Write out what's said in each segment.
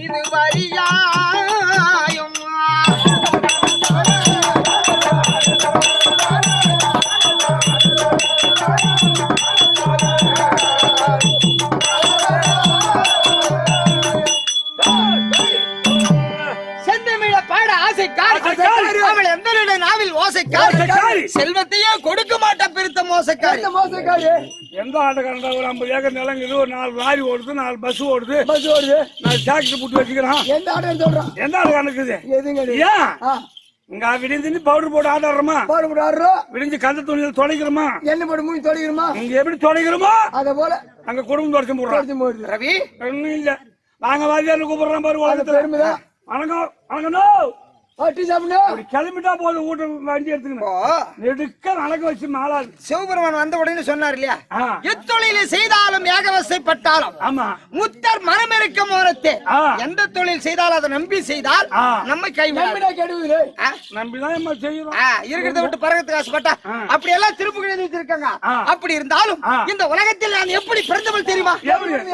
இது வரியாயும் அவள் எந்த நாவில் ஓசைக்காரி செல்வத்தையே கொடுக்க மாட்டா பெருத்த மோசக்காரி. எந்த ஆட்டக்காரன் ஒரு 50 ஏக்கர் நிலங்குது, ஒரு 4 லாரி ஓடுது, 4 பஸ் ஓடுது, 4 டிராக்டர் போட்டு வச்சுக்கிறான். எந்த ஆட்டம் சொல்றான்? எந்த ஆட்டக்காரன் இருக்குது? இங்க விடிஞ்சு பவுடர் போட்டு ஆடுறோமா, விடிஞ்சு கந்த துணியில் தொலைக்கிறோமா, என்ன போட்டு மூஞ்சி தொலைக்கிறோமா, இங்க எப்படி தொலைக்கிறோமோ அத போல அங்க குடும்பம் தொடச்சு போடுறோம். ரவி ஒண்ணும் இல்ல, நாங்க வாத்தியார் கூப்பிடுறோம் பாரு. வணக்கம் வணக்கம். கிளம்பிட்டா போதும், வீட்டு வண்டி எடுத்துக்கணும். நெடுக்க நடக்க வச்சு மாளாது. சிவபெருமான் வந்த உடனே சொன்னார் இல்லையா, எத்தொழிலை செய்தாலும் ஏகவசைப்பட்டாலும் ஆமா முத்தர் மனமிருக்க மோனத்தே. எந்த தொழில் செய்தாலும் அதை நம்பி செய்தால் நம்ம கை நம்பிதான் செய்யறோம். இருக்கிறத விட்டு பறக்கிறதுக்கு ஆசைப்பட்டா அப்படி எல்லாம் திருப்பி எழுதி வச்சிருக்காங்க. அப்படி இருந்தாலும் இந்த உலகத்தில் நான் எப்படி பிறந்தவள் தெரியுமா?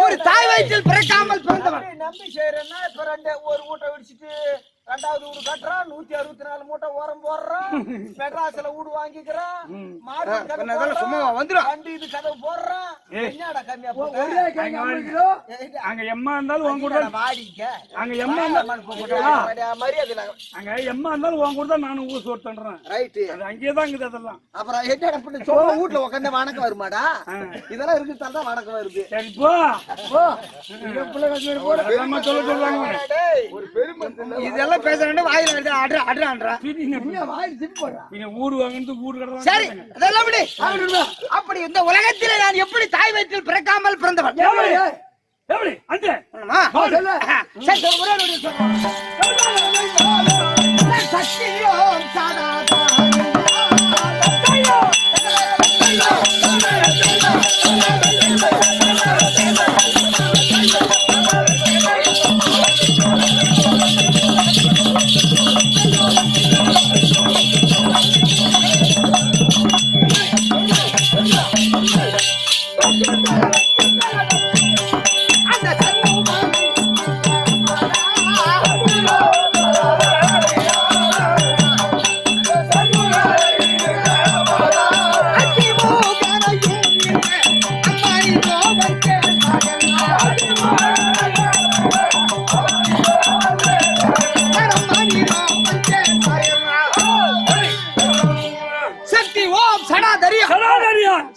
ஒரு தாய் வயிற்றில் பிறக்காமல் பிறந்தவள். நம்பி செய்யறேன்னா இப்ப ஒரு மூட்டை விடிச்சிட்டு 2வது வீடு கட்டுறான், 164 மூட்டை ஓரம் போடுறான், மெட்ராஸ்ல வீடு வாங்கிக்கிறான், சும்மா வந்துடும் வண்டி இது கதவு போடுறான். என்னடா கம்மியா அங்க எம்மா இருந்தாலும் உன் கூட வாடிக்க, அங்க எம்மா மரியாதை அங்க எம்மா இருந்தாலும் உன் கூட தான் நானும் ஊர் சோர்த்தன்றேன். ரைட்டு, அங்கேயேதான் இருக்குது. அதெல்லாம் அப்புறம் என்னடா பண்ணி சொல்ல வீட்டுல உட்காந்து வணக்கம் வருமாடா? இதெல்லாம் இருக்கிறதால தான் வணக்கம் வருது. சரி போ சொல்லுவாங்க. இதெல்லாம் பேசுறேன் வாயில வருது. ஊடு வாங்கிட்டு ஊடு கட்டுறான். சரி அதெல்லாம் விடு. அப்படி இந்த உலகத்திலே நான் எப்படி தாய் வயிற்றில் பிறக்காமல் பிறந்தவன்? எப்படி அந்த சக்தியோம் சாதா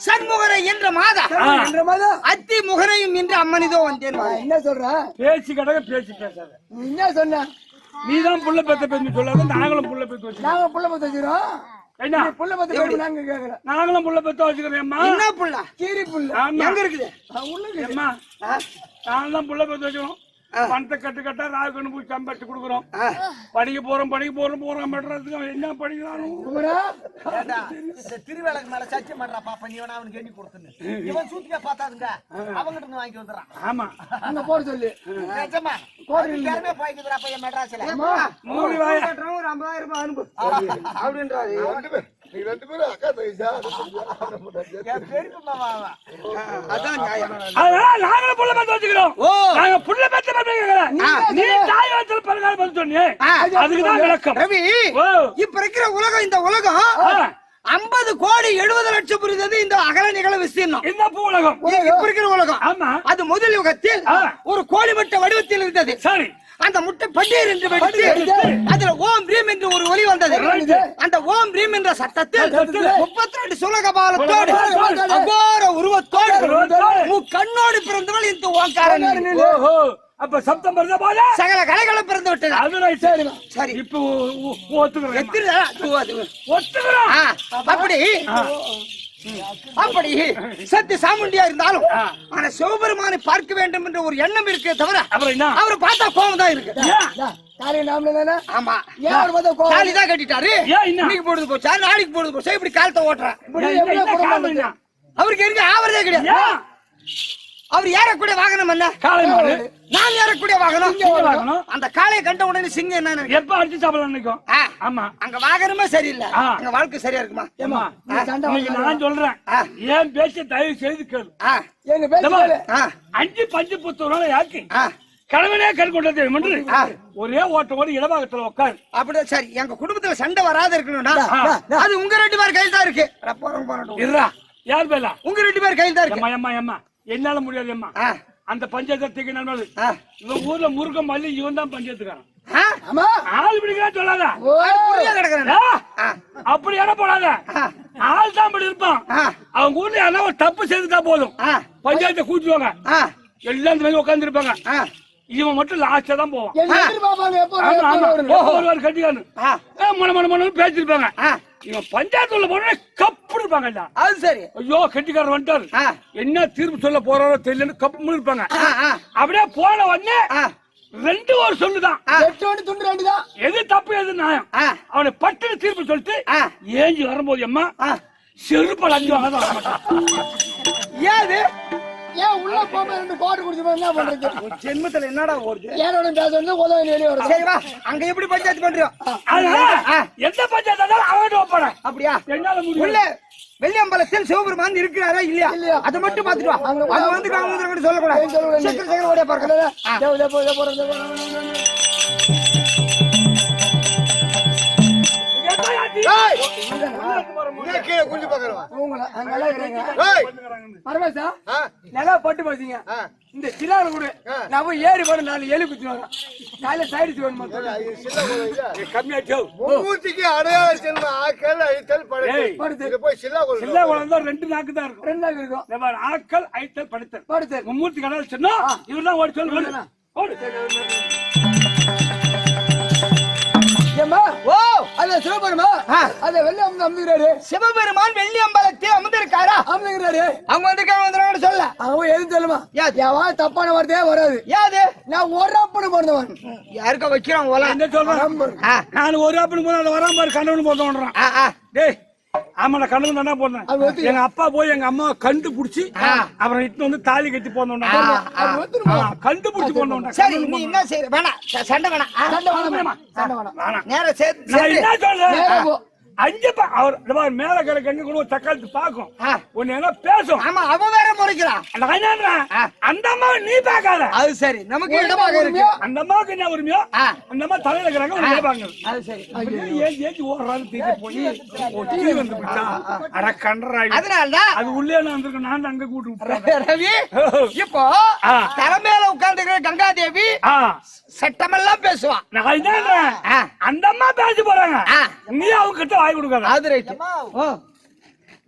சண்முகரை என்ற மாதா அத்தி முகரையும் என்று அம்மனிதோ வந்தேன். என்ன சொல்ற? பேச்சு கடக பேச்சு பேசாத. என்ன சொன்ன? நீதான் புள்ள பெத்த பேச்சு சொல்லாத. நாங்களும் புள்ள பெத்து வச்சு. நாங்க புள்ள பெத்து வச்சிரோம். என்ன புள்ள பெத்து நாங்க கேக்குறோம். நாங்களும் புள்ள பெத்து வச்சுக்கிறோம். அம்மா என்ன புள்ள? கீரி புள்ள. எங்க இருக்குது? உள்ள இருக்குது. அம்மா நான் தான் புள்ள பெத்து வச்சிரோம். பணத்தை கட்டு கட்டா ராகு கொண்டு போய் சம்பட்டு கொடுக்குறோம். படிக்க போறோம் மெட்ராஸுக்கு என்ன படிக்கிறானோ திருவேலைக்கு மேல சத்தியம் பண்றா பாப்பா. நீ வேணா அவனுக்கு எண்ணி கொடுத்துன்னு இவன் சூத்தியா பாத்தாதுங்க அவங்கிட்ட இருந்து வாங்கி வந்துடுறான். ஆமா அங்க போற சொல்லு நிஜமா கோரிக்கை போய்க்குதுடா பையன் மெட்ராஸ்ல. மூணு வாய் ஒரு 50,000 ரூபாய் அனுப்பு அப்படின்றாரு. நீ 2 பேரும் அக்கா தங்கச்சா பெருப்பு மாமா அதான் நியாயம். அதனால நாங்களும் புள்ள பெத்து வச்சுக்கிறோம். நாங்க புள்ள பெத்து நீ தாய் வயித்துல பிறகால வந்து சொன்னே அதுக்குதான் விளக்கம். ரவி இப்ப இருக்கிற உலகம், இந்த உலகம் 50 கோடி 70 லட்சம் புரிந்தது இந்த அகல நிகழ விஸ்தீர்ணம். இந்த உலகம் இப்ப இருக்கிற உலகம். ஆமா, அது முதல் யுகத்தில் ஒரு கோழி முட்டை வடிவத்தில் இருந்தது. சரி, அந்த முட்டை பட்டீர் என்று வெடித்து அதுல ஓம் ரீம் என்று ஒரு ஒலி வந்தது. அந்த ஓம் ரீம் என்ற சத்தத்தில் 32 சுலகபாலத்தோடு அகோர உருவத்தோடு கண்ணோடு பிறந்தவள் இந்த ஓங்காரன். அப்ப சப்தம் வருத போல சகல கலைகளும் பிறந்து விட்டது. சரி, இப்ப ஒத்துக்கிறோம். அப்படி சத்து சாமுண்டியா இருந்தாலும் ஆனா சிவபெருமானை பார்க்க வேண்டும் என்ற ஒரு எண்ணம் இருக்கே தவிர அவரை பார்த்தா கோபம் தான் இருக்கு. ஆமா, காலிதான் கட்டிட்டாரு. இன்னைக்கு போடுது போச்சா, நாளைக்கு போடுது போச்சா, இப்படி காலத்தை ஓட்டுறேன். அவருக்கு எங்க ஆவறதே கிடையாது. அவர் ஏறக்கூடிய வாகனம் என்ன? காளை மாடு. நான் ஏறக்கூடிய வாகனம் அந்த காளையை கண்ட உடனே சிங்கம் என்ன எப்ப அடிச்சு சாப்பிடலாம் நினைக்கும். ஆமா, அங்க வாகனமே சரியில்லை, அங்க வாழ்க்கை சரியா இருக்குமா? நான் சொல்றேன், ஏன் பேச்ச தயவு செய்து கேளு. 5 பஞ்சு புத்தகம் யாக்கி கணவனே கண் கொண்டது ஒரே ஓட்ட ஓடி இடபாகத்துல உட்காரு. அப்படி சரி, எங்க குடும்பத்துல சண்டை வராத இருக்கணும்டா. அது உங்க 2 பேர் கையில் தான் இருக்கு. இருடா, யார் பேரா? உங்க 2 பேர் கையில் தான் இருக்கு. அம்மா என்னால முடியாது அம்மா. அந்த பஞ்சாயத்து நல்லது. இவன் ஊர்ல முருகன் மல்லி இவன் தான் பஞ்சாயத்துக்காரன். ஆள் பிடிக்கிறா சொல்லாத, அப்படி இட போடாத. ஆள் தான் இப்படி இருப்பான். அவங்க ஊர்ல யாரா ஒரு தப்பு செய்துட்டா போதும், பஞ்சாயத்தை கூட்டுவாங்க. எல்லாம் உட்கார்ந்து இருப்பாங்க. இவன் மட்டும் லாஸ்டா தான் போவான். கட்டிக்கானு மன பேசிருப்பாங்க. இவன் பஞ்சாயத்துல போன கப்பு இருப்பாங்க. அது சரி. ஐயோ கட்டிக்காரர் வந்துட்டாரு, என்ன தீர்ப்பு சொல்ல போறாரோ தெரியலன்னு கப்பு இருப்பாங்க. அப்படியே போன உடனே 2 ஒரு சொல்லுதான், எது தப்பு எது நியாயம். அவனை பட்டு தீர்ப்பு சொல்லிட்டு ஏஞ்சி வரும்போது அம்மா செருப்பல் 5 வாங்க. ஏது ஏன் உள்ள போகாம 2 கோட் குடிச்சு என்ன பண்றது? ஜென்மத்துல என்னடா ஓடுது? ஏனோட பேசறது உதவி வெளிய வர. சரி வா, அங்க எப்படி பஞ்சாயத்து பண்றோம்? எந்த பஞ்சாயத்து அவன் ஒப்பற. அப்படியா? என்னால முடியல. உள்ள வெள்ளியம்பலத்தில் சிவபெருமான் இருக்கிறாரா இல்லையா? அதை மட்டும் பாத்துட்டு வா. அங்க வந்து காமூதரங்க சொல்ல கூடாது. சீக்கிரம் சீக்கிரம் ஓடியா பார்க்கல. நல்லா பட்டு பாத்தீங்க. இந்த சிலால கூட நான் போய் ஏறி போட 4 எலி குத்தி வரேன். காலையில சைடு வேணுமா? கம்மியாச்சு. மூர்த்திக்கு அடையாள சின்ன ஆக்கள் ஐத்தல் படுத்து போய் சில்லா குழந்தை 2 நாக்கு தான் இருக்கும். 2 நாக்கு இருக்கும். ஆக்கள் ஐத்தல் படுத்தல். படுத்தல். மூர்த்தி கடல் சொன்னா இவர்தான் ஓடி சொல்லு. சிவபெருமான் வெள்ளியம்பலத்தில் அமர்ந்திருக்காரா? அமர்ந்திருக்காரு. அவங்க வந்து சொல்ல அவங்க எதுவும் சொல்லுமா? தப்பான வார்த்தையே வராது. யாது நான் ஒரு அப்பனு பிறந்தவன். யாருக்கா வைக்கிறோம்? என்ன சொல்றேன்? நான் ஒரு அப்பனு போன வராம பாரு கண்ணவனு போட்டோன்றான். டேய் ஆமா, நான் கண்ணு தானே போனேன். எங்க அப்பா போய் எங்க அம்மா கண்டுபிடிச்சி அப்புறம் இட்டு வந்து தாலி கட்டி போனோம்னா கண்டுபிடிச்சு போனோம். சரி, நீ என்ன செய்ய வேணாம், சண்டை வேணாம். நேரம் நான் என்ன சொல்றேன்? 5 அவர் மேல கிழக்கு எங்க கூட தக்காளி பாக்கும் ஒன்னு என்ன பேசும். ஆமா, அவன் வேற முறைக்கிறான். நான் என்ன அந்த அம்மா நீ பாக்காத. அது சரி, நமக்கு இடமாக இருக்கு. அந்த அம்மாவுக்கு என்ன உரிமையோ அந்த அம்மா தலையில இருக்கிறாங்க. அது சரி. ஏஞ்சி ஓடுறாங்க தீட்டு போய் வந்து அட கண்டராய். அதனாலதான் அது உள்ளே வந்திருக்க நான் அங்க கூட்டு ரவி. இப்போ தலைமையில உட்கார்ந்து கங்காதேவி சட்டமெல்லாம் பேசுவான். நான் என்ன அந்த அம்மா பேசி போறாங்க, நீ அவங்க கிட்ட வாய் கொடுக்காத. அது ரைட்.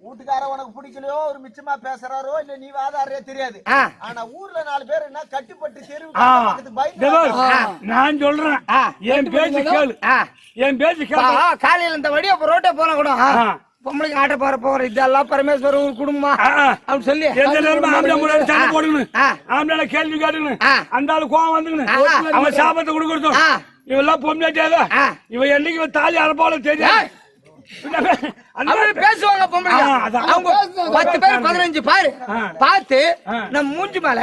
வீட்டுக்கார உனக்கு பிடிக்கலையோ ஒரு மிச்சமா பேசுறாரோ இல்ல நீ வாதாடுறே தெரியாது. ஆனா ஊர்ல 4 பேர் என்ன கட்டுப்பட்டு தெருவுக்கு நான் சொல்றேன், என் பேச்சு கேளு. என் பேச்சு கேளு. காலையில இந்த வழியா ரோட்டை போன கூட பொம்பளைக்கு ஆட்ட போற இதெல்லாம் பரமேஸ்வரர் ஒரு குடும்பமா அப்படின்னு சொல்லி எந்த நேரமும் ஆம்பளை முன்னாடி சண்டை போடுங்கன்னு, ஆம்பளை கேள்வி கேட்டுங்கன்னு, அந்த ஆளு கோவம் வந்துங்கன்னு, அவன் சாபத்தை கொடுக்கறதும் இவெல்லாம் பொம்மையாட்டியாத இவன் என்னைக்கு தாலி அறப்பால தெரியும் பேசுவாங்க பொம்பளை. அவங்க 10 பேர் 15 பாரு பார்த்து நம்ம மூஞ்சி மேல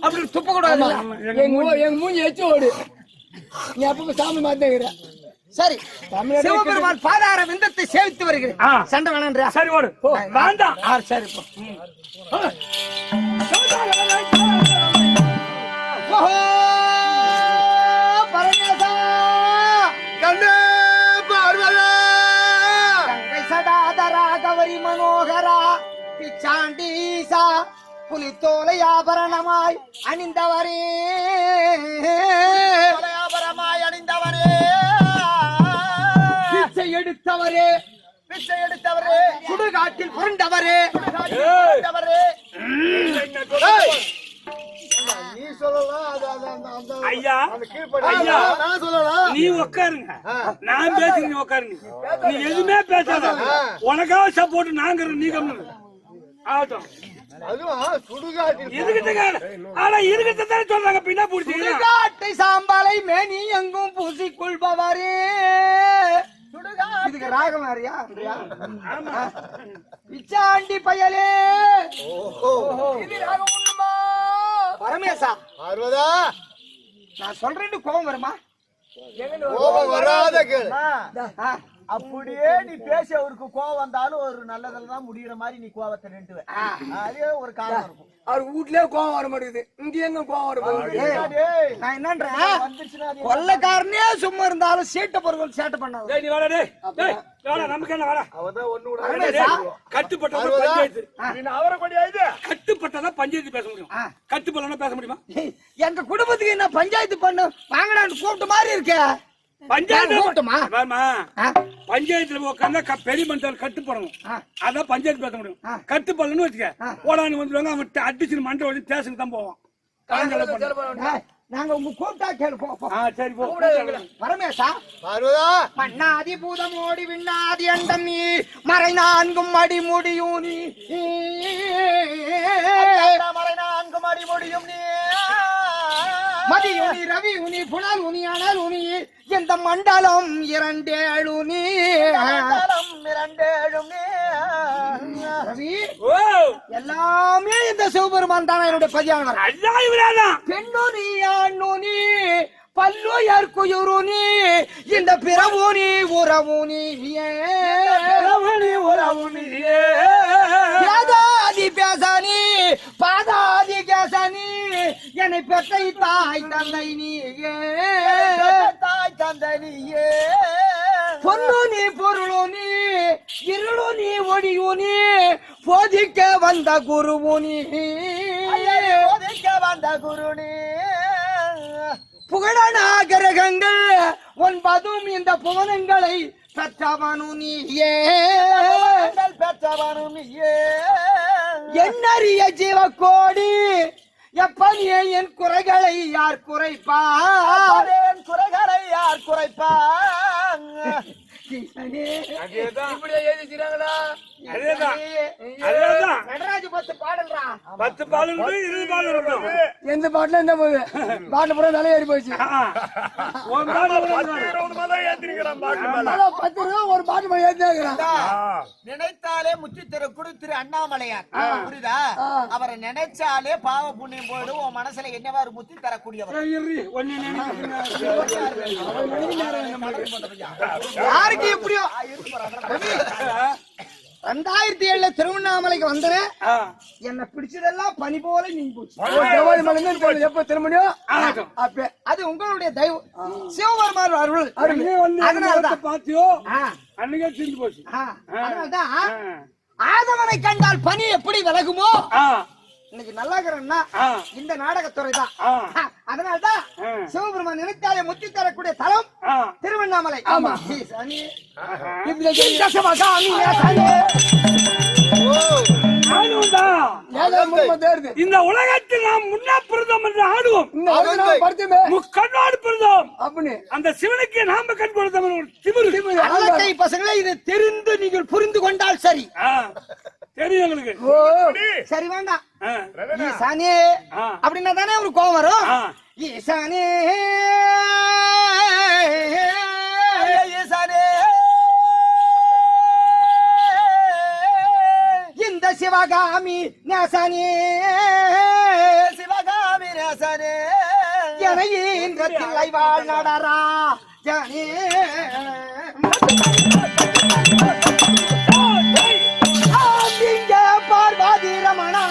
அப்படி துப்ப கூடாது. எங்க மூஞ்சி எச்சு ஓடு. நீ அப்ப சாமி மாத்தேங்கிற. சரி, சிவபெருமான் பாதார விந்தத்தை சேவித்து வருகிறேன். சண்டை வேணான்றா? சரி ஓடு. வேண்டாம். சரி பரமேசா கண்ணே பார்வதா கங்கை சடாதரா கவரி மனோகரா பிச்சாண்டீசா புலித்தோலை ஆபரணமாய் அணிந்தவரே அணிந்தவரே பிச்சை எடுத்தவரே சுடுகாட்டில் புரண்டவரே நீ சொல்லலாம். ஐயா நான் சொல்லலாம். நீ உட்காருங்க, நான் பேசுறேன். நீ உட்காருங்க, நீ எதுவுமே பேசாத. உனக்காக சப்போர்ட் நாங்க நீ கம்மு ஆகட்டும். ஆனா இருக்கிறத சொல்றாங்க. பின்னா சுடுகாட்டை சாம்பாலை மேனி எங்கும் பூசிக்கொள்பவரே. இதுக்கு ராகம் வேறையா? பிச்சாண்டி பயலே. இது ராகம் ஒண்ணுமா? பரமேசா பார்வதா, நான் சொல்றேன்னு கோபம் வருமா? கோபம் வராத கேளு. அப்படியே நீ பேசி அவருக்கு கோவம் வந்தாலும் ஒரு நல்லதுல தான் முடியற மாதிரி நீ கோவத்தை நின்றுவ. அதே ஒரு காரணம் இருக்கும். அவர் வீட்லயே கோவம் வர மாட்டேங்குது, இங்க எங்க கோவம் வர போகுது? நான் என்னன்றேன், கொள்ளக்காரனே சும்மா இருந்தாலும் சீட்டை பொருள் சேட்டை பண்ணாது. டேய் நீ வாடா டேய். டேய் வாடா நமக்கு என்ன வாடா. அவதான் ஒண்ணு கூட கட்டுப்பட்டத பஞ்சாயத்து. நீ அவரை கொடியாயிது. கட்டுப்பட்டத பஞ்சாயத்து பேச முடியும். கட்டுப்படலனா பேச முடியுமா? எங்க குடும்பத்துக்கு என்ன பஞ்சாயத்து பண்ணு வாங்கடான்னு கூப்பிட்ட மாதிரி இருக்கே. பஞ்சாயத்து கூப்பிட்டுமா? வாமா. பஞ்சாயத்துல உட்கார்ந்தா பெரிய மனுஷன் கட்டுப்படணும். அதான் பஞ்சாயத்து பேச முடியும். கட்டுப்படலன்னு வச்சுக்க போடான்னு வந்துருவாங்க. அவன் அடிச்சு மண்டை வச்சு ஸ்டேஷனுக்கு தான் போவான். நாங்க உங்க கூப்பிட்டா கேள்வி. சரி போ. வரமேசா பார்வதா மண்ணாதி பூதம் ஓடி விண்ணாதி அண்டம் நீ மறை நான்கும் அடி முடியும் நீ மறை நான்கும் அடி முடியும் நீ மதி உனி ரவி உனி புனல் உனி அனல் உனி இந்த மண்டலம் இரண்டேழு நீ இரண்டேழும் நீ ரவி ஓ எல்லாமே இந்த சிவபெருமான் தானே என்னுடைய பதியானவர். அல்லாஹ் இவராதான். பெண்ணு நீ ஆண்ணு நீ பல்லு யாருக்குயுரு நீ இந்த பிறவு நீ உறவு நீ உறவு நீ பேதாதி பேசனி பாதாதி கேசனி என்னை பெற்றை தாய் தந்தை நீயே தாய் தந்தை நீயே பொண்ணு நீ பொருளு நீ இருளு நீ ஒடியு நீ போதிக்க வந்த குருவு நீ போதிக்க வந்த குரு நீ புகழநாகரகங்கள் ஒன்பதும் இந்த புவனங்களை பெற்றவனு நீயே பெற்றவனும் நீயே என்னறிய ஜீவக்கோடி எப்பனியே என் குறைகளை யார் குறைப்பார்? என் குறைகளை யார் குறைப்பான்? இப்படியே எழுதிக்கிறாங்களா? அதேதான். அதேதான். நடராஜ பத்து பாடல்றா. 10 பால் இருக்கு 20 பால் இருக்கும். எந்த பாட்டுல என்ன போகுது? பாட்டு பூரா தலை ஏறி போயிடுச்சு. ஒரு பால் ஏத்திருக்கிறான் பாட்டு மேல. 10 ரூபா ஒரு பாட்டு மேல ஏத்திருக்கிறான். நினைத்தாலே முத்தி திரு திரு அண்ணாமலையார் புரியுதா? அவரை நினைச்சாலே பாவ புண்ணியம் போயிடும். உன் மனசுல என்னவாறு முத்தி தரக்கூடியவர். யாருக்கு எப்படியோ 2007 திருவண்ணாமலைக்கு வந்தேன். என்ன பிடிச்சதெல்லாம் பனி போல நீங்க போச்சு. எப்ப திரும்பியோ அது உங்களுடைய தெய்வம் சிவபெருமான் அருள். அதனாலதான் பாத்தியோ அன்னைக்கே தீர்ந்து போச்சு. அதனால்தான் ஆதவனை கண்டால் பனி எப்படி விலகுமோ இன்னைக்கு நல்லா இருக்கிறேன்னா இந்த நாடகத்துறை தான். அதனால்தான் சிவபெருமான் நினைத்தாலே முத்தி தரக்கூடிய தலம் திருவண்ணாமலை. ஆமா இந்த உலகத்தில் நாம் முன்னா பிறந்தோம் என்று ஆடுவோம். முக்கண்ணோடு பிறந்தோம் அப்படி அந்த சிவனுக்கு நாம கண் கொடுத்தோம். பசங்களே இதை தெரிந்து நீங்கள் புரிந்து கொண்டால் சரி. தெரியும் எங்களுக்கு. சரி வேண்டாம். ஈசானே அப்படின்னா தானே ஒரு கோபம் வரும். ஈசானே ஈசானே இந்த சிவகாமி நேசனே சிவகாமி நேசனே என வாழ் நடரா ஜனே பார்வதி ரமணா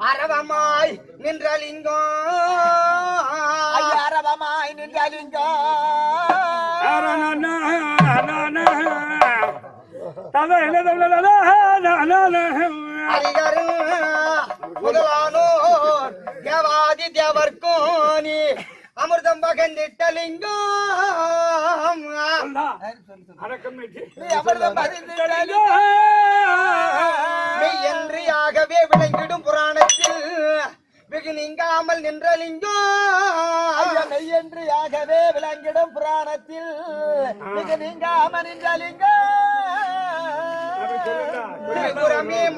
அரவமாய் நின்ற லிங்கம் அரவமாய் நின்ற லிங்கம் ஹரிகரன் முதலானோர் தேவாதி தேவர்க்கும் நீ அமிர்தம் பகந்திட்ட லிங்கம் மெய்யன்றியாகவே விளங்கிடும் புராணத்தில் வெகு நீங்காமல் நின்ற லிங்கம் மெய்யன்றியாகவே விளங்கிடும் புராணத்தில் வெகு நீங்காமல் நின்ற லிங்கம்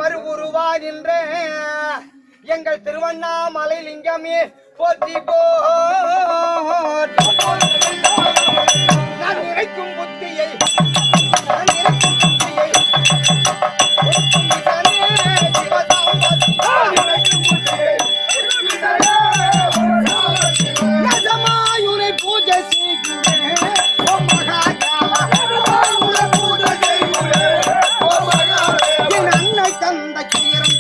மறு உருவா நின்ற எங்கள் திருவண்ணாமலை லிங்கமே போற்றி நான் நினைக்கும் புத்தியை பூஜை செய்கிறேன் அன்னை தந்த கீரம்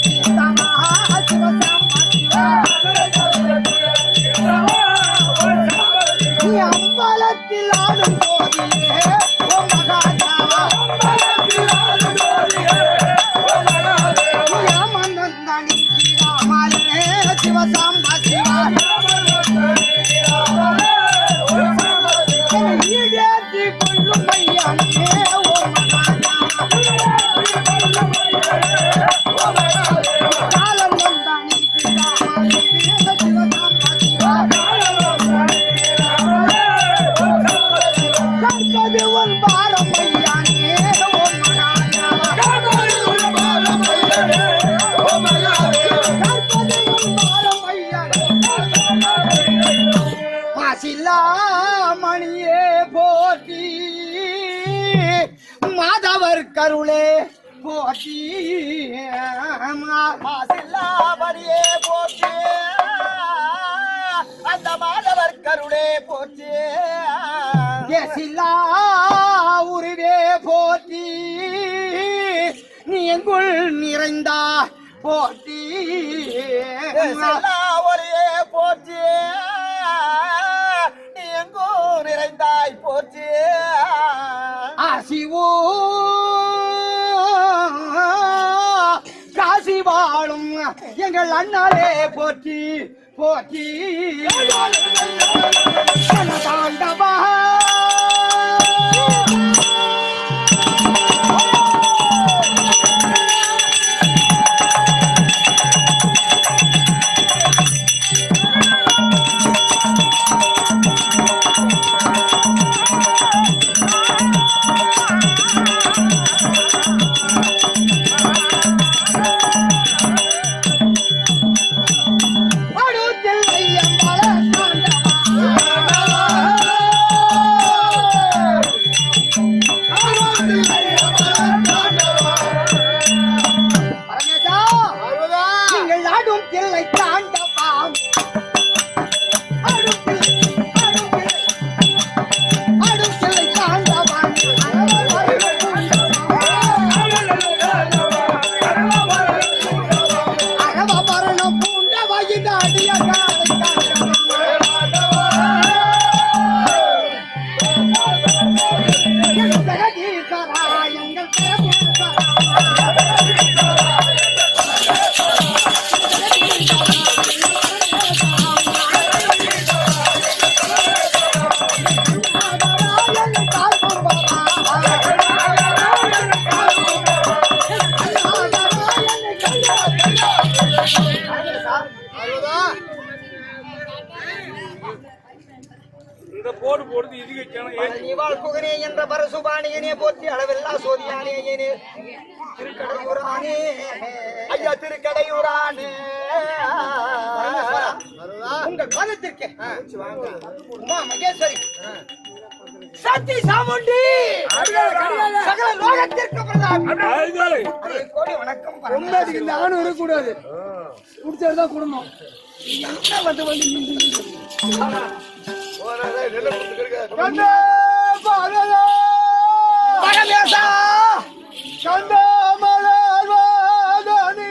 நீ அம்பலத்தில் ஆடும் போதிலே சிவசாம்பா சிவா ஈடேற்றி கொள்ளும் மையானே ஓ காலம் வந்தான் கற்பது உன் பாரம் மையானே மணியே போற்றி மாதவர் கருளே போற்றி மணியே போற்றி அந்த மாதவர் கருளே போற்றி சிலா உருவே போற்றி நீ எங்குள் நிறைந்தா போற்றி ஒரே போற்றி நீ எங்கோ நிறைந்தாய் போற்றி ஆசிவோ காசி வாழும் எங்கள் அண்ணாலே போற்றி போற்றி தாண்டவா இந்த போடு போடுறது இதுக்கு நீவாள் புகனே என்ற பரசுபாணியனே போற்றி அளவெல்லா சோதியானே திருக்கடையூரானே ஐயா திருக்கடையூரானே உங்கள் பாதத்திற்கு உமா மகேஸ்வரி சக்தி சாமுண்டி சகல லோகத்திற்கு பிரதாபி கோடி வணக்கம். இந்த ஆணு இருக்கக்கூடாது குடிச்சாதான் குடும்பம் என்ன வந்து பரமேசா கந்த மலர்வாதனி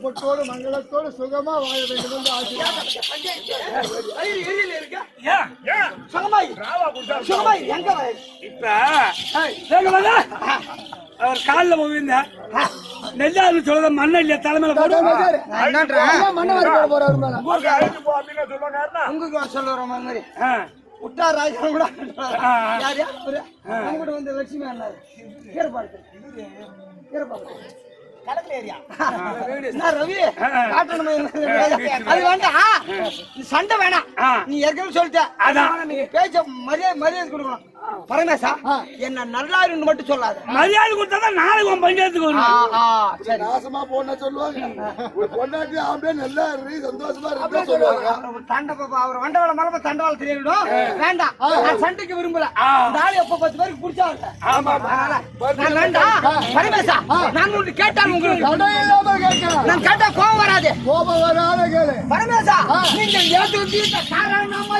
நலத்தோடும் பொட்டோடு மங்களத்தோடு சுகமா வாழ வேண்டும் என்று அவர் காலில் போயிருந்த நெல்லாரு சொல்ல மண்ண இல்லையா தலைமையில போட்டு உங்களுக்கு சொல்லுற மாதிரி உட்டா ராஜா கூட யார் கூட வந்து லட்சுமி அண்ணாரு கடற்கரை ஏரியா ரவி அது வேண்டாம் சண்டை வேணாம் நீ ஏற்கனவே சொல்லிட்ட நீ பேச்ச மரியாதை கொடுக்கணும் பரமேசா என்ன நல்லா இருக்குன்னு மட்டும் சொல்லாத மரியாதை கொடுத்தா நாளைக்கு உன் பஞ்சாயத்துக்கு சரி நாசமா போன சொல்லுவாங்க பொண்டாட்டி அப்படியே நல்லா இருக்கு சந்தோஷமா இருக்கு சொல்லுவாங்க தண்டை அவர் வண்டவாள மரப தண்டவாள தெரியும் வேண்டாம் நான் சண்டைக்கு விரும்பல இந்த ஆளு எப்ப 10 பேருக்கு பிடிச்சாங்க நான் வேண்டாம் பரமேசா நான் ஒன்று கேட்டால் உங்களுக்கு நான் கேட்டா கோபம் வராது கேளு பரமேசா நீங்கள் ஏற்று காரணமா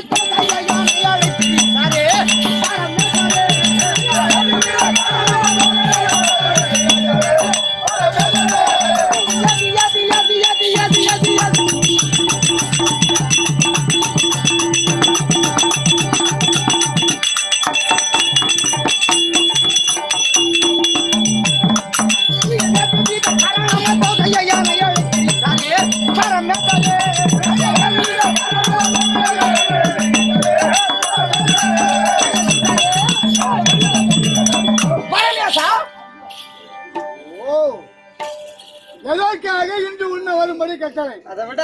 எதற்காக இன்று உன்னை வரும்படி கட்டளை அதை விட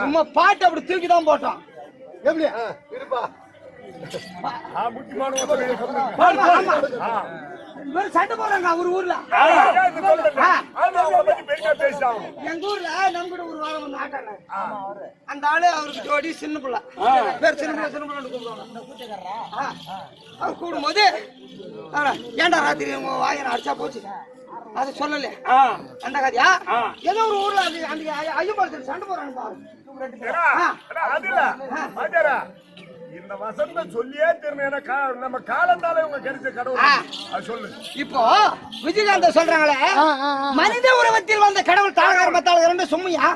சும்மா பாட்டு அப்படி தூக்கிதான் போட்டோம் எப்படி இருப்பா சண்டை போடுறாங்க அவர் ஊர்ல எங்க ஊர்ல நம்ம கூட ஒரு வாரம் வந்து ஆட்டாங்க அந்த ஆளு அவருக்கு ஜோடி சின்ன பிள்ளை பேர் சின்ன பிள்ளை கூப்பிடுவாங்க அவர் கூடும்போது ஏன்டா ராத்திரி உங்க வாயனை அடிச்சா போச்சு அது சொல்லல அந்த கதையா ஏதோ ஒரு ஊர்ல அந்த ஐயப்பாளத்தில் சண்டை போறாங்க இந்த வசந்த சொல்லியே தெரியும் நம்ம காலத்தால உங்க கிடைச்ச கடவுள் சொல்லு இப்போ விஜயகாந்த சொல்றாங்களே மனித உருவத்தில் வந்த கடவுள் தாளகாரமத்தால் இரண்டு சும்மையா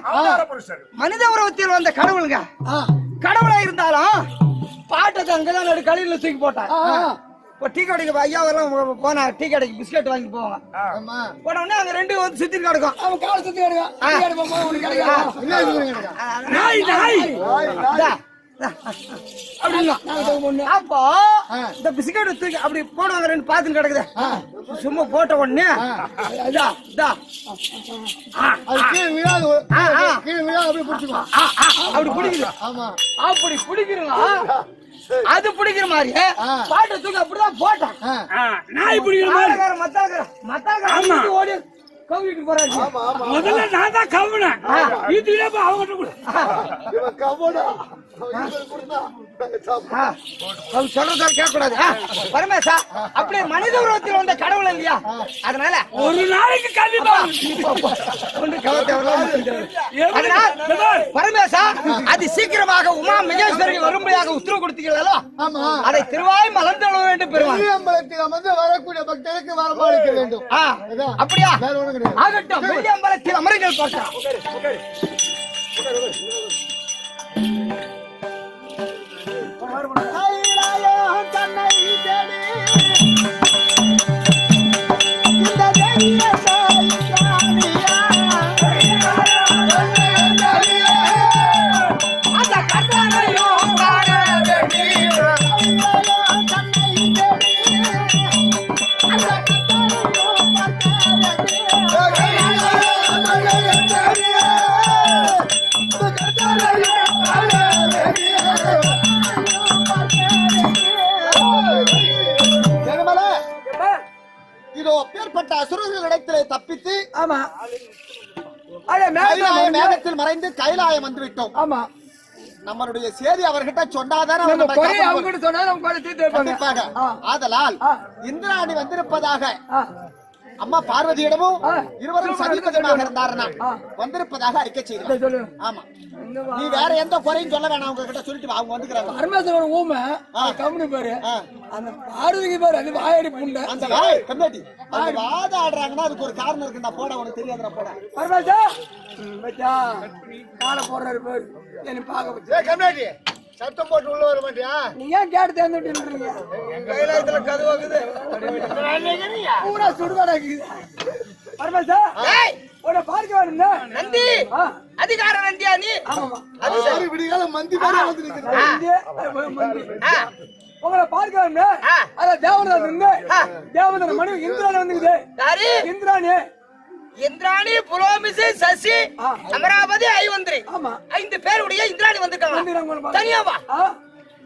மனித உருவத்தில் வந்த கடவுளுங்க கடவுளா இருந்தாலும் பாட்டத்தை அங்கதான் நடு கழிவுல தூக்கி போட்டாங்க இப்போ டீ கடைக்கு ஐயா வரலாம் போனா டீ கடைக்கு பிஸ்கட் வாங்கி போவாங்க போன உடனே அங்க ரெண்டு வந்து சுத்தி கிடக்கும் அவன் கால சுத்தி அப்போ இந்த பிஸ்கட் தூக்கி அப்படி போடுவாங்க ரெண்டு பாத்துன்னு கிடக்குது சும்மா போட்ட உடனே அப்படி பிடிக்குது அப்படி பிடிக்கிறோங்க அது பிடிக்கிற மாதிரி பாட்டை தூக்கி அப்படிதான் போட்டான் நாய் பிடிக்கிற மாதிரி மத்தாக்கார ஓடி கவிட்டு போறாங்க முதல்ல நான் தான் கவுனேன் வீட்டுல போய் அவங்க சொல்றதா கேட்க கூடாது பரமேசா அப்படியே மனித உருவத்தில் வந்த கடவுள் இல்லையா அதனால ஒரு நாளைக்கு கண்டிப்பா பரமேசா அது சீக்கிரமாக உமா மகேஸ்வரி வரும்படியாக உத்தரவு கொடுத்தீங்களோ அதை திருவாய் மலர்ந்தள வேண்டும் பெருமாள் வந்து வரக்கூடிய பக்தருக்கு வரமாளிக்க வேண்டும் அப்படியா ஆகட்டும் வெள்ளி அம்பலத்தில் அமருங்கள் பார்க்கலாம் தப்பித்து ஆமா மேகத்தில் மறைந்து கைலாயம் வந்து விட்டோம். ஆமா நம்மளுடைய சேதி அவர்கிட்ட சொன்னாதான் ஆதலால் இந்திராணி வந்திருப்பதாக அம்மா பார்வதியிடமும் இருவரும் சதிபதியாக இருந்தாருன்னா வந்திருப்பதாக அறிக்கை செய்து. ஆமா, நீ வேற எந்த குறையும் சொல்ல வேணாம், அவங்க கிட்ட சொல்லிட்டு அவங்க வந்துக்கிறாங்க. பரமேஸ்வரன் ஊமை கம்முனு பாரு, அந்த பார்வதிக்கு பாரு அது வாயடி புண்டை. அந்த வாய் கம்மியாட்டி அந்த வாத ஆடுறாங்கன்னா அதுக்கு ஒரு காரணம் இருக்கு. நான் போட உனக்கு தெரியாதுடா போட. பரமேசா பச்சா காலை போடுறாரு பாரு, என்ன பாக்க வச்சு. கம்மியாட்டி சத்தம் போட்டு உள்ள வர மாட்டியா? நீ ஏன் கேட்டு தேர்ந்துட்டு கைலாயத்துல கதுவாக்குது பூரா சுடுகாடாக்குது. பரமேசா உன்னை பார்க்க வேணும்னா நந்தி அதிகார நந்தியா நீ? ஆமாமா, அது சரி. விடிகால மந்தி மாதிரி வந்து நிக்குது. உங்களை பார்க்க வேணும்னா அதான் தேவதாஸ் இருந்து தேவதன மனைவி இந்திராணி வந்துக்குது. யாரு? இந்திராணி. இந்திராணி, புலோமிசு, சசி, அமராவதி, ஐவந்திரி. ஆமா, 5 பேருடைய இந்திராணி வந்திருக்காங்க. தனியா வா.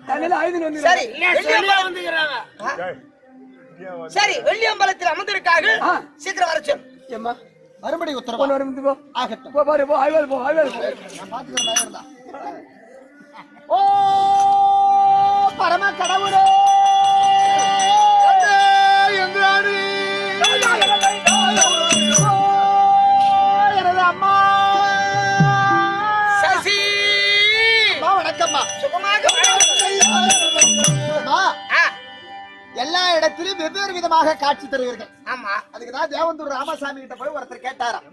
தனியில 5 வந்து. சரி, சரி, வெள்ளியம்பலத்தில் அமர்ந்திருக்கார்கள். சீக்கிரம் வர சொல். ஏம்மா மறுபடி உத்தரவு வந்து போ. ஆகட்டும். போ பாரு, போ ஐவேல் போ, ஐவேல் போ. நான் பாத்துக்கிறேன். ஓ பரம கடவுளே இந்திராணி, எனது அம்மா சசி, வணக்கம்மா. சுகமாக அம்மா, எல்லா இடத்திலும் வெவ்வேறு விதமாக காட்சி தருவீர்கள். ஆமா, அதுக்குதான் தேவந்தூர் ராமசாமி கிட்ட போய் ஒருத்தர் கேட்டாராம்.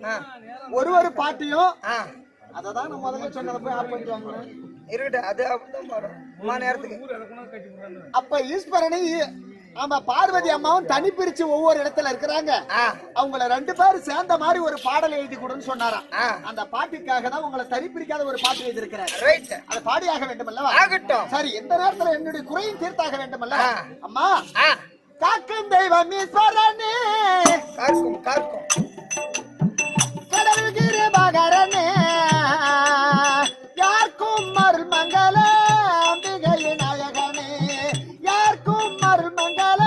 ஒரு பாட்டியும் அததான் நான் முதல்ல சொன்னதை போய் ஆஃப் பண்ணிட்டு வாங்க இருக்கட்டும். அது அப்படிதான் பாடும் நேரத்துக்கு. அப்ப ஈஸ்வரனை ஆமா பார்வதி அம்மாவும் தனி பிரிச்சு ஒவ்வொரு இடத்துல இருக்கிறாங்க. அவங்கள 2 பேரும் சேர்ந்த மாதிரி ஒரு பாடல் எழுதி கொடுன்னு சொன்னாராம். அந்த பாட்டுக்காக தான் உங்களை தனி பிரிக்காத ஒரு பாட்டு எழுதி இருக்கிறார். அதை பாடியாக வேண்டும் அல்லவா? ஆகட்டும். சரி, இந்த நேரத்துல என்னுடைய குறையும் தீர்த்தாக வேண்டும் அல்ல? அம்மா, காக்கும் தெய்வம் ஈஸ்வரனே, காக்கும் காக்கும் கடவுள் கிருபாகரனே, யாருக்கும் அருள் மங்கள அம்பிகையின் நாயகனே, யாருக்கும் அருள் மங்கள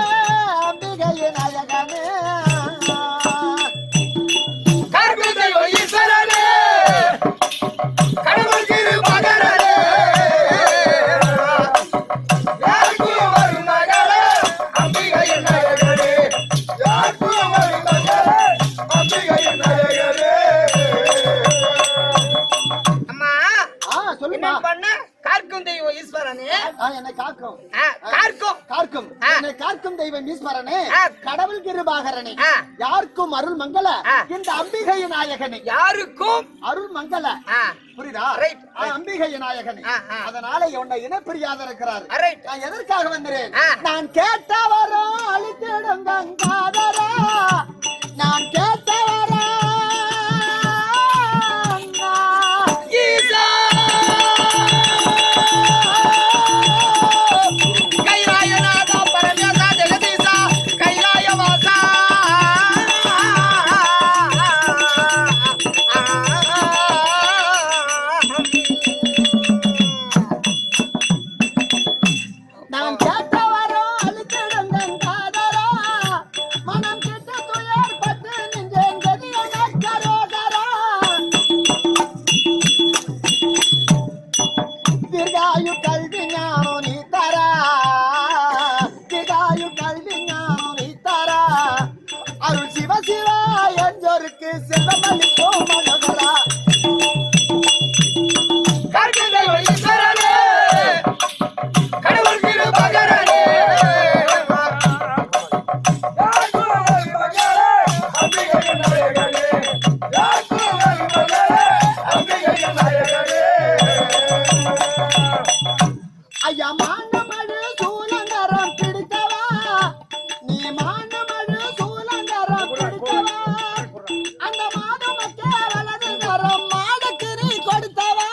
அம்பிகையின் நாயகனே, காக்கும் தெய்வம் ஈஸ்வரனே, கடவுள் கிருபாகரனே, யாருக்கும் அருள் மங்கள அம்பிகையின் நாயகனே, யாருக்கும் அருள் மங்கள அம்பிகையின் நாயகனே. அம்மா, சொல்லுமா. பண்ண காக்கும் தெய்வம் ஈஸ்வரனே, என்னை காக்கும் காக்கும் காக்கும் என்னை காக்கும் தெய்வம் ஈஸ்வரனே, கடவுள் கிருபாகரனே, யாருக்கும் அருள் மங்கள இந்த அம்பிகை நாயகனே, யாருக்கும் அருள் மங்கள. புரியுதா? அம்பிகை நாயகனே. அதனால உன்னை இனப்பிரியாத இருக்கிறார். நான் எதற்காக வந்தேன்? நான் கேட்டவரும் அழித்திடும் கங்காதரா, நான் கேட்டவரா ஈசா, கைலாயநாதா பரமேசா ஜெகதீசா கைலாயவாசா, நான் கேட்டவரும் அழித்திடும் கங்காதரா, மனம் கிட்ட துயர் பட்டு நின்றேன் கதிய நக்கரோகரா, தீர்காயு கல்வி ஞானம் நீ தரா, தீர்காயு கல்வி ஞானம் நீ தரா, அருள் சிவ சிவா என்றொருக்கு செல்வமளிப்போம் மனோகரா, காக்கும் தெய்வம் ஈஸ்வரனே, கடவுள் கிருபாகரனே, யாருக்கும் அருள் மங்கள அம்பிகையின் நாயகனே, யாருக்கும் அருள் மங்கள அம்பிகையின் நாயகனே. ஐயா மானமழு சூலங்கரம் பிடித்தவா, நீ மானமழு சூலங்கரம் பிடித்தவா, அந்த மாதமக்கே வலது கரம் மாடக்கிரி கொடுத்தவா,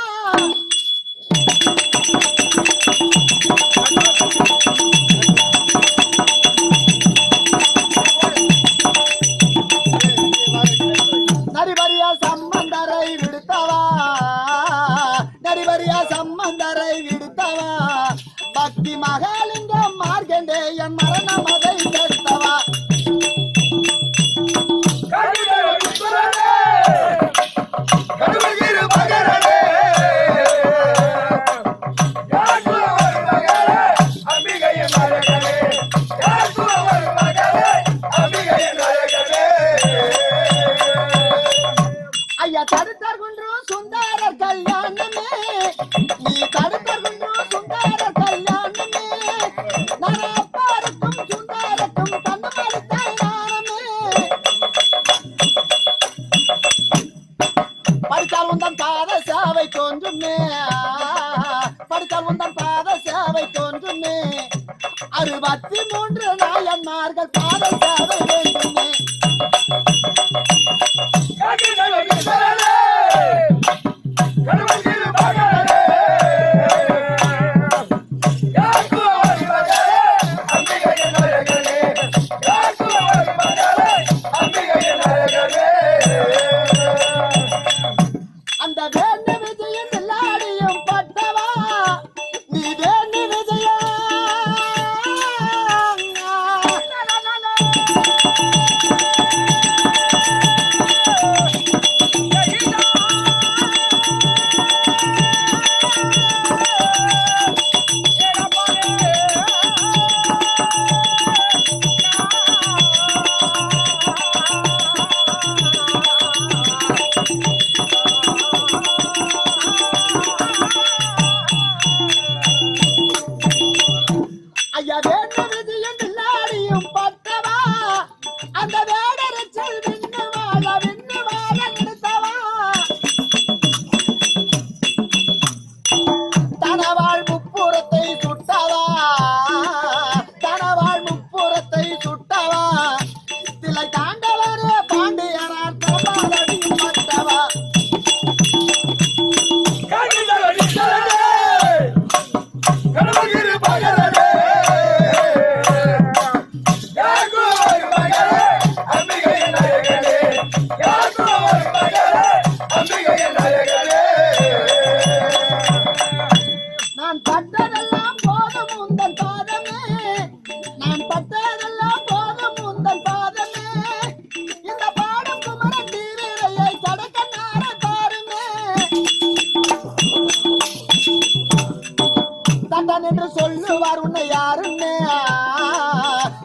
நரிவரியா சம்பந்தரை விடுத்தவா, நரிவரியா சம்பந்தரை விடுத்தவா, பக்தி மகாலிங்கம் மார்கண்டேயன் மரண மதை கெடுத்தவா, காக்கும் தெய்வம் ஈஸ்வரனே, கடவுள் கிருபாகரனே, யாருக்கும் அருள் மங்கள அம்பிகையின் நாயகனே, யாருக்கும் அருள் மங்கள அம்பிகையின் நாயகனே. தடுத்தர்கின்றோம் சுந்தர கல்யாணமே, நீ தடுத்தர்கின்றோம் சுந்தர கல்யாணமே, நான் அப்பாருக்கும் சுந்தரக்கும் தன்னமடி தாயாரமே. படித்தால் உந்தன் பாத சேவை தோன்றுமே, படித்தால் உந்தன் பாத சேவை தோன்றுமே, 63 நாயன்மார்கள் பாத சேவை வேண்டுமே. அந்த வேண்டி விஜயம் எல்லாரையும் பட்டவா, நீ வேண்டி விஜயா ஐயா வேண்டி விஜயம் எல்லாரையும் பட்டவா, அந்த வேடரச்சல் விண்ணு வாழ நிறுத்தவா, தனவாழ் முப்புறத்தை சுட்டவா, தனவாழ் முப்புறத்தை சுட்டவா, திலை தாண்டவரே பாண்டியனார் தபாலடியும் பட்டவா. நான் பட்டதெல்லாம் போதும் உந்தன் பாதமே, நான் பட்டதெல்லாம் போதும் உந்தன் பாதமே, இந்த பாடும் குமரன் தீவிரையை கடக்க நார தாருமே. தண்டன் என்று சொல்லுவார் உன்னை யாருமே,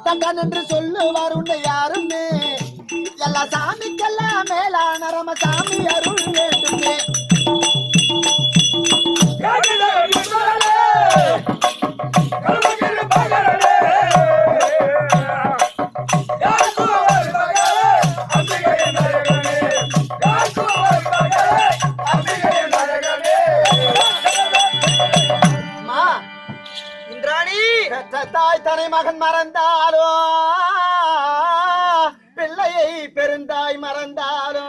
தண்டன் என்று சொல்லுவார் உன்னை யாருமே, எல்லா சாமிக்கெல்லாம் மேலான ரமசாமி அருள் வேண்டுமே. அம்மா, இந்திராணி பெற்ற தாய் தனை மகன் மறந்தாலோ, பிள்ளையை பெருந்தாய் மறந்தாலோ,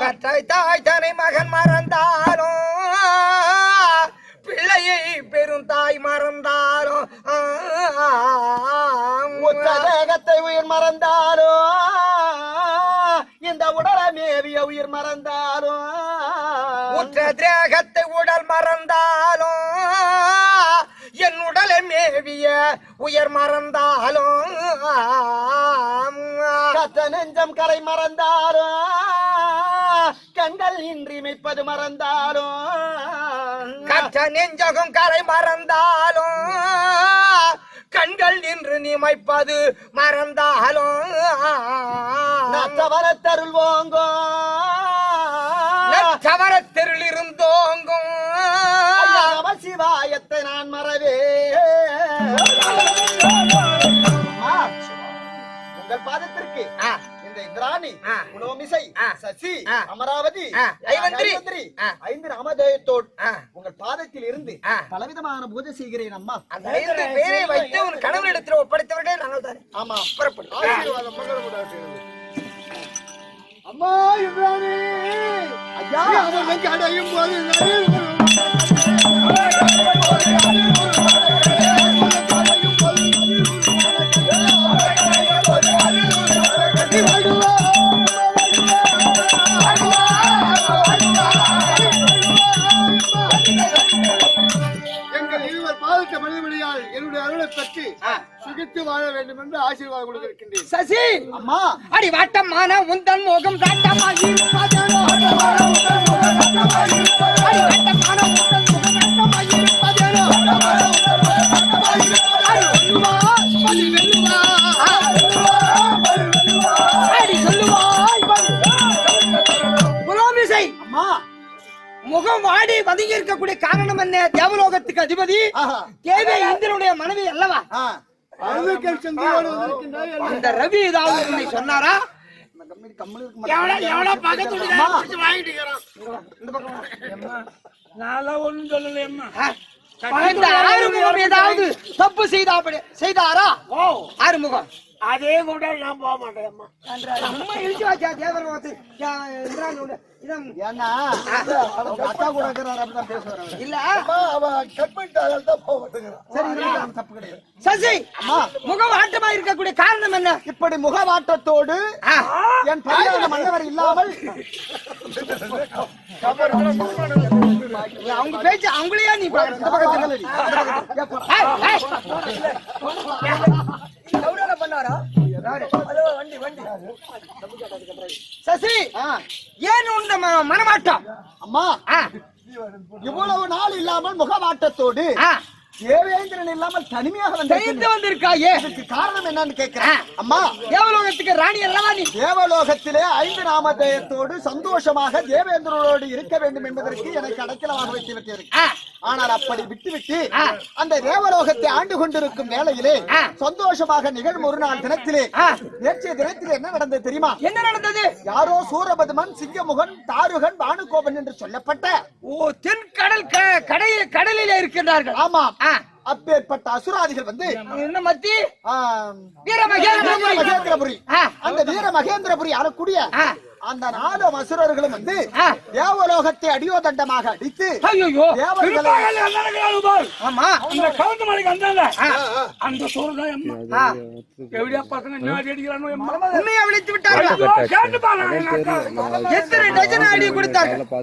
கற்றை தாய் தனை மகன் மறந்தாலும் பிள்ளையை பெரும் தாய் மறந்தாலும் உற்ற தேகத்தை உயிர் மறந்தாலோ, இந்த உடலை மேவிய உயிர் மறந்தாலோ, உற்ற திரேகத்தை உடல் மறந்தாலும் என் உடலை மேவிய உயர் மறந்தாலும் கற்ற நெஞ்சம் கரை மறந்தாலோ, கண்கள் இன்றி மிப்பது மறந்தாலோ, கற்ற நெஞ்சகம் கரை மறந்தாலும் கண்கள் நின்று நிமைப்பது மறந்தாலும் நற்றவரத்தருள் ஓங்கோ, சவரத்தெருள் இருந்தோங்கும் நம சிவாயத்தை நான் மறவே. உங்கள் பாதத்திற்கு இந்த இந்திராணி, உலோமிசை, சசி, அமராவதி, ஐவந்திரி 5 நாமதேயத்தோடு உங்கள் பாதத்தில் இருந்து பலவிதமான பூஜை செய்கிறேன் அம்மா. அந்த 5 பேரை வைத்து ஒரு கணவனிடத்தில் ஒப்படைத்தவர்களே நாங்கள் தானே. ஆமா, புறப்படும். ஆசீர்வாதம் மங்களமுண்டாகட்டும். அம்மா இந்திராணி, ஐயா அவன் அடையும் போது எங்கள் இருவர் பாதத்தை மனிதபடியால் என்னுடைய அருளை பற்றி சுகித்து வாழ வேண்டும் என்று ஆசீர்வாதம் கொடுத்திருக்கின்றேன். சசி, அம்மா அடி வாட்டமான உந்தன் முகம் சாட்டமாகி இருப்பதேனோ, அடி வாட்டமான உந்தன் முகம் சாட்டமாகி இருப்பதேனோ, அடி சொல்லுவாய் சசி அம்மா முகம் வாடி வதங்கி இருக்கக்கூடிய காரணம் என்ன? தேவலோகத்துக்கு அதிபதி ஆஹா. தேவி இந்திரனுடைய மனைவி அல்லவா? ஆ. அந்த ரவி ஏதாவது உன்னை சொன்னாரா? நான் ஒண்ணும் சொல்லலையம்மா. இந்த ஆறுமுகம் ஏதாவது தப்பு செய்தாரா? ஆறுமுகம் அதே கூட நான் போக மாட்டேன் அம்மா. அம்மா இழுச்சு வாச்சா தேவலோகத்து இந்திரனுடைய ஏன்னா அவங்க அக்கா கூட இருக்கிறாரு அப்படிதான் பேசுவாரு. இல்ல சரி இதெல்லாம் தப்பு கிடையாது. சசி முகம் ஆட்டமா இருக்கக்கூடிய காரணம் என்ன? இப்படி முகவாட்டத்தோடு என் பரியாத மன்னவர் இல்லாமல் அவங்க பேச்சு அவங்களையா நீ பாரு. இந்த பக்கம் திகழடி. சசி ஏன் உண்ட மனமாட்டம்? அம்மா இவ்வளவு நாள் இல்லாமல் முகவாட்டத்தோடு தேவேந்திரன் இல்லாமல் தனிமையாக வந்திருக்காயே, இதுக்கு காரணம் என்னன்னு கேட்கிறேன். அம்மா தேவலோகத்துக்கு ராணி அல்லவா நீ? தேவலோகத்திலே 5 நாமதேயத்தோடு சந்தோஷமாக தேவேந்திரனோடு இருக்க வேண்டும் என்பதற்கு எனக்கு அடைக்கலமாக வைத்து விட்டேன். ஆனால் அப்படி விட்டுவிட்டு அந்த தேவலோகத்தை ஆண்டு கொண்டிருக்கும் வேளையிலே சந்தோஷமாக நிகழும் ஒரு நாள் தினத்திலே நேற்றைய தினத்திலே என்ன நடந்தது தெரியுமா? என்ன நடந்தது? யாரோ சூரபதுமன், சிங்கமுகன், தாருகன், பானுகோபன் என்று சொல்லப்பட்ட தென்கடல் கடலிலே இருக்கின்றார்கள். ஆமாம், அப்பேற்பட்ட அசுராதிகள் வந்து என்ன மத்தி வீரமகேந்திரபுரி, அந்த வீரமகேந்திரபுரி ஆளக்கூடிய அந்த 4 அசுரர்களும் வந்து தேவலோகத்தை அடியோதண்டமாக அடித்து தேவர்களை ஆமா அந்த கவுந்த மலைக்கு வந்தாங்க. அந்த சூரதான் அம்மா எப்படியா பசங்க என்ன அடிக்கிறானோ உண்மையை விழித்து விட்டார்கள். கேட்டு பாருங்க. எத்தனை டஜன் அடி கொடுத்தார்கள்?